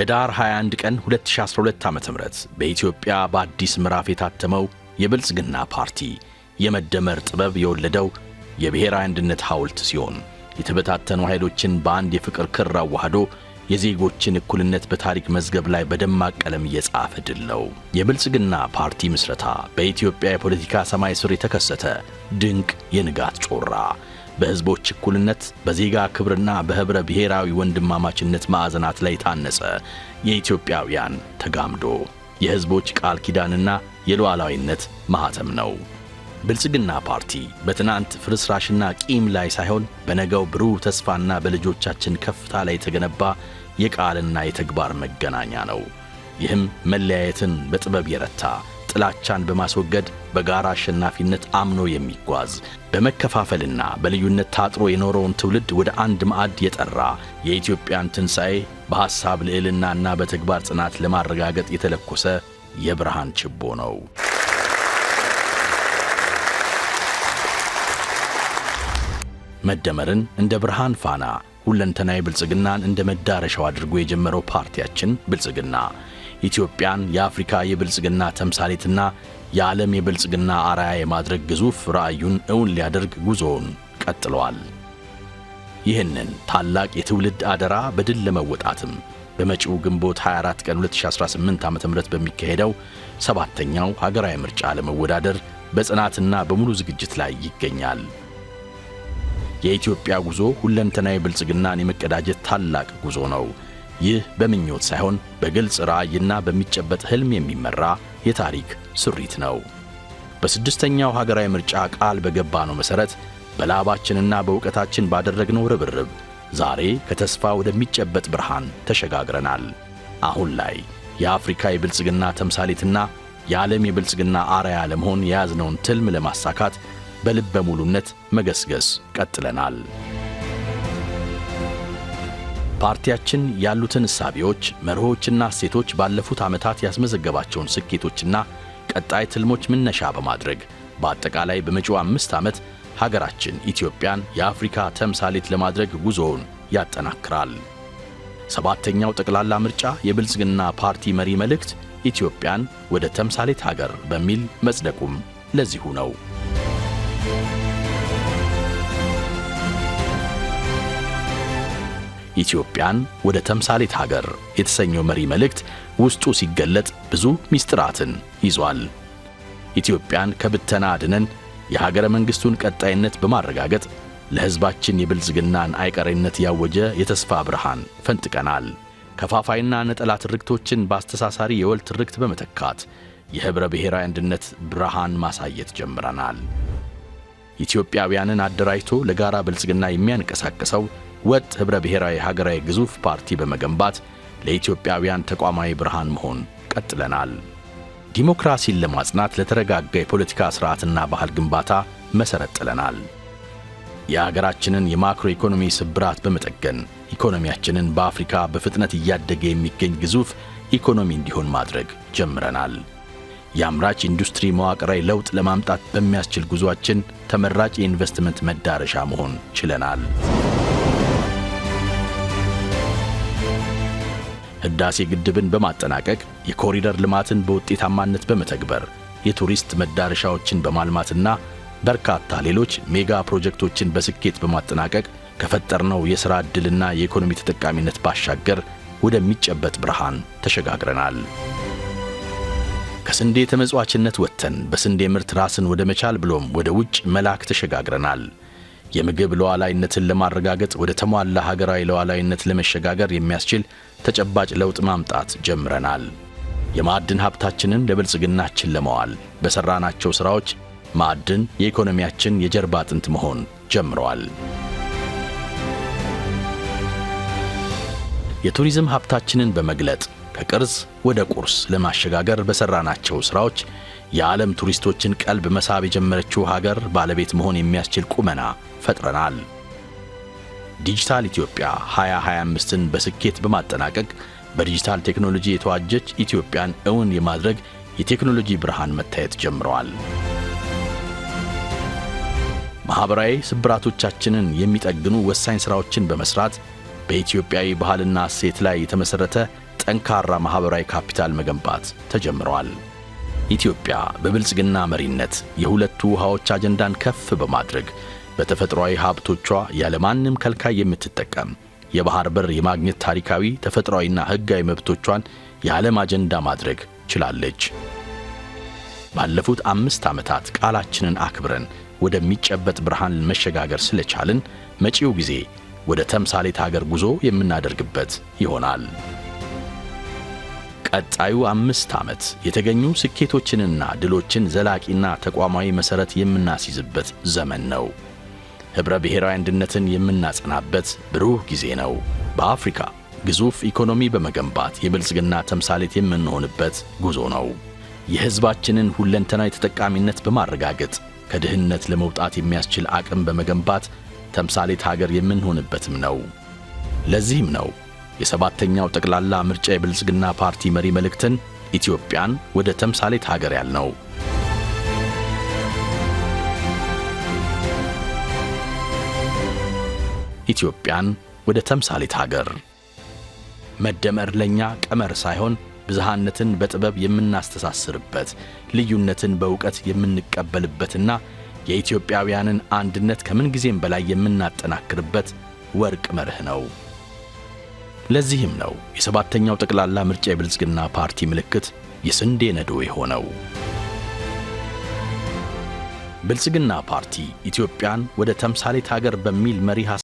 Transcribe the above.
ህዳር 21 ቀን 2012 ዓ.ም በኢትዮጵያ በአዲስ ምዕራፍ የታተመው የብልጽግና ፓርቲ የመደመር ጥበብ የወለደው የብሔራዊ አንድነት ሐውልት ሲሆን የተበታተኑ ኃይሎችን በአንድ የፍቅር ክር አዋህዶ የዜጎችን እኩልነት በታሪክ መዝገብ ላይ በደማቅ ቀለም እየጻፈ ድል ነው። የብልጽግና ፓርቲ ምስረታ በኢትዮጵያ የፖለቲካ ሰማይ ስር የተከሰተ ድንቅ የንጋት ጮራ፣ በህዝቦች እኩልነት፣ በዜጋ ክብርና በህብረ ብሔራዊ ወንድማማችነት ማዕዘናት ላይ የታነጸ የኢትዮጵያውያን ተጋምዶ የህዝቦች ቃል ኪዳንና የሉዓላዊነት ማህተም ነው። ብልጽግና ፓርቲ በትናንት ፍርስራሽና ቂም ላይ ሳይሆን በነገው ብሩህ ተስፋና በልጆቻችን ከፍታ ላይ የተገነባ የቃልና የተግባር መገናኛ ነው። ይህም መለያየትን በጥበብ የረታ፣ ጥላቻን በማስወገድ በጋራ አሸናፊነት አምኖ የሚጓዝ፣ በመከፋፈልና በልዩነት ታጥሮ የኖረውን ትውልድ ወደ አንድ ማዕድ የጠራ፣ የኢትዮጵያን ትንሣኤ በሐሳብ ልዕልናና በተግባር ጽናት ለማረጋገጥ የተለኮሰ የብርሃን ችቦ ነው። መደመርን እንደ ብርሃን ፋና፣ ሁለንተናዊ ብልጽግናን እንደ መዳረሻው አድርጎ የጀመረው ፓርቲያችን ብልጽግና ኢትዮጵያን የአፍሪካ የብልጽግና ተምሳሌትና የዓለም የብልጽግና አርአያ የማድረግ ግዙፍ ራዕዩን እውን ሊያደርግ ጉዞውን ቀጥሏል። ይህንን ታላቅ የትውልድ አደራ በድል ለመወጣትም በመጪው ግንቦት 24 ቀን 2018 ዓ.ም በሚካሄደው 7ኛው ሀገራዊ ምርጫ ለመወዳደር በጽናትና በሙሉ ዝግጅት ላይ ይገኛል። የኢትዮጵያ ጉዞ ሁለንተናዊ ብልጽግናን የመቀዳጀት ታላቅ ጉዞ ነው። ይህ በምኞት ሳይሆን በግልጽ ራዕይና በሚጨበጥ ህልም የሚመራ የታሪክ ስሪት ነው። በስድስተኛው ሀገራዊ ምርጫ ቃል በገባነው መሰረት በላባችንና በእውቀታችን ባደረግነው ርብርብ ዛሬ ከተስፋ ወደሚጨበጥ ብርሃን ተሸጋግረናል። አሁን ላይ የአፍሪካ የብልጽግና ተምሳሌትና የዓለም የብልጽግና አርአያ ለመሆን የያዝነውን ትልም ለማሳካት በልበ ሙሉነት መገስገስ ቀጥለናል። ፓርቲያችን ያሉትን እሳቤዎች፣ መርሆችና እሴቶች ባለፉት ዓመታት ያስመዘገባቸውን ስኬቶችና ቀጣይ ትልሞች መነሻ በማድረግ በአጠቃላይ በመጪው 5 ዓመት ሀገራችን ኢትዮጵያን የአፍሪካ ተምሳሌት ለማድረግ ጉዞውን ያጠናክራል። 7ኛው ጠቅላላ ምርጫ የብልጽግና ፓርቲ መሪ መልእክት ኢትዮጵያን ወደ ተምሳሌት ሀገር በሚል መጽደቁም ለዚሁ ነው። ኢትዮጵያን ወደ ተምሳሌት ሀገር የተሰኘው መሪ መልእክት ውስጡ ሲገለጥ ብዙ ሚስጥራትን ይዟል። ኢትዮጵያን ከብተና አድነን የሀገረ መንግስቱን ቀጣይነት በማረጋገጥ ለሕዝባችን የብልጽግናን አይቀሬነት ያወጀ የተስፋ ብርሃን ፈንጥቀናል። ከፋፋይና ነጠላ ትርክቶችን በአስተሳሳሪ የወል ትርክት በመተካት የህብረ ብሔራዊ አንድነት ብርሃን ማሳየት ጀምረናል። ኢትዮጵያውያንን አደራጅቶ ለጋራ ብልጽግና የሚያንቀሳቅሰው ወጥ ህብረ ብሔራዊ ሀገራዊ ግዙፍ ፓርቲ በመገንባት ለኢትዮጵያውያን ተቋማዊ ብርሃን መሆን ቀጥለናል። ዲሞክራሲን ለማጽናት ለተረጋጋ የፖለቲካ ስርዓትና ባህል ግንባታ መሰረት ጥለናል። የሀገራችንን የማክሮ ኢኮኖሚ ስብራት በመጠገን ኢኮኖሚያችንን በአፍሪካ በፍጥነት እያደገ የሚገኝ ግዙፍ ኢኮኖሚ እንዲሆን ማድረግ ጀምረናል። የአምራች ኢንዱስትሪ መዋቅራዊ ለውጥ ለማምጣት በሚያስችል ጉዞአችን ተመራጭ የኢንቨስትመንት መዳረሻ መሆን ችለናል። ህዳሴ ግድብን በማጠናቀቅ የኮሪደር ልማትን በውጤታማነት በመተግበር የቱሪስት መዳረሻዎችን በማልማትና በርካታ ሌሎች ሜጋ ፕሮጀክቶችን በስኬት በማጠናቀቅ ከፈጠርነው የሥራ ዕድልና የኢኮኖሚ ተጠቃሚነት ባሻገር ወደሚጨበጥ ብርሃን ተሸጋግረናል። ከስንዴ ተመጽዋችነት ወጥተን በስንዴ ምርት ራስን ወደ መቻል ብሎም ወደ ውጭ መላክ ተሸጋግረናል። የምግብ ሉዓላዊነትን ለማረጋገጥ ወደ ተሟላ ሀገራዊ ሉዓላዊነት ለመሸጋገር የሚያስችል ተጨባጭ ለውጥ ማምጣት ጀምረናል። የማዕድን ሀብታችንን ለብልጽግናችን ለማዋል በሰራናቸው ሥራዎች ማዕድን የኢኮኖሚያችን የጀርባ አጥንት መሆን ጀምረዋል። የቱሪዝም ሀብታችንን በመግለጥ ከቅርስ ወደ ቁርስ ለማሸጋገር በሰራናቸው ሥራዎች የዓለም ቱሪስቶችን ቀልብ መሳብ የጀመረችው ሀገር ባለቤት መሆን የሚያስችል ቁመና ፈጥረናል። ዲጂታል ኢትዮጵያ 2025ን በስኬት በማጠናቀቅ በዲጂታል ቴክኖሎጂ የተዋጀች ኢትዮጵያን እውን የማድረግ የቴክኖሎጂ ብርሃን መታየት ጀምረዋል። ማህበራዊ ስብራቶቻችንን የሚጠግኑ ወሳኝ ሥራዎችን በመስራት በኢትዮጵያዊ ባህልና እሴት ላይ የተመሰረተ ጠንካራ ማህበራዊ ካፒታል መገንባት ተጀምሯል። ኢትዮጵያ በብልጽግና መሪነት የሁለቱ ውሃዎች አጀንዳን ከፍ በማድረግ በተፈጥሯዊ ሀብቶቿ ያለማንም ከልካይ የምትጠቀም የባህር በር የማግኘት ታሪካዊ ተፈጥሯዊና ሕጋዊ መብቶቿን የዓለም አጀንዳ ማድረግ ችላለች። ባለፉት 5 ዓመታት ቃላችንን አክብረን ወደሚጨበጥ ብርሃን መሸጋገር ስለቻልን መጪው ጊዜ ወደ ተምሳሌት ሀገር ጉዞ የምናደርግበት ይሆናል። ቀጣዩ 5 ዓመት የተገኙ ስኬቶችንና ድሎችን ዘላቂና ተቋማዊ መሰረት የምናስይዝበት ዘመን ነው። ህብረ ብሔራዊ አንድነትን የምናጸናበት ብሩህ ጊዜ ነው። በአፍሪካ ግዙፍ ኢኮኖሚ በመገንባት የብልጽግና ተምሳሌት የምንሆንበት ጉዞ ነው። የህዝባችንን ሁለንተናዊ ተጠቃሚነት በማረጋገጥ ከድህነት ለመውጣት የሚያስችል አቅም በመገንባት ተምሳሌት ሀገር የምንሆንበትም ነው። ለዚህም ነው የሰባተኛው ጠቅላላ ምርጫ የብልጽግና ፓርቲ መሪ መልእክትን ኢትዮጵያን ወደ ተምሳሌት ሀገር ያልነው። ኢትዮጵያን ወደ ተምሳሌት ሀገር። መደመር ለኛ ቀመር ሳይሆን ብዝሃነትን በጥበብ የምናስተሳስርበት፣ ልዩነትን በእውቀት የምንቀበልበትና የኢትዮጵያውያንን አንድነት ከምንጊዜም በላይ የምናጠናክርበት ወርቅ መርህ ነው። ለዚህም ነው የሰባተኛው ጠቅላላ ምርጫ የብልጽግና ፓርቲ ምልክት የስንዴ ነዶ የሆነው። ብልጽግና ፓርቲ ኢትዮጵያን ወደ ተምሳሌት ሀገር በሚል መሪ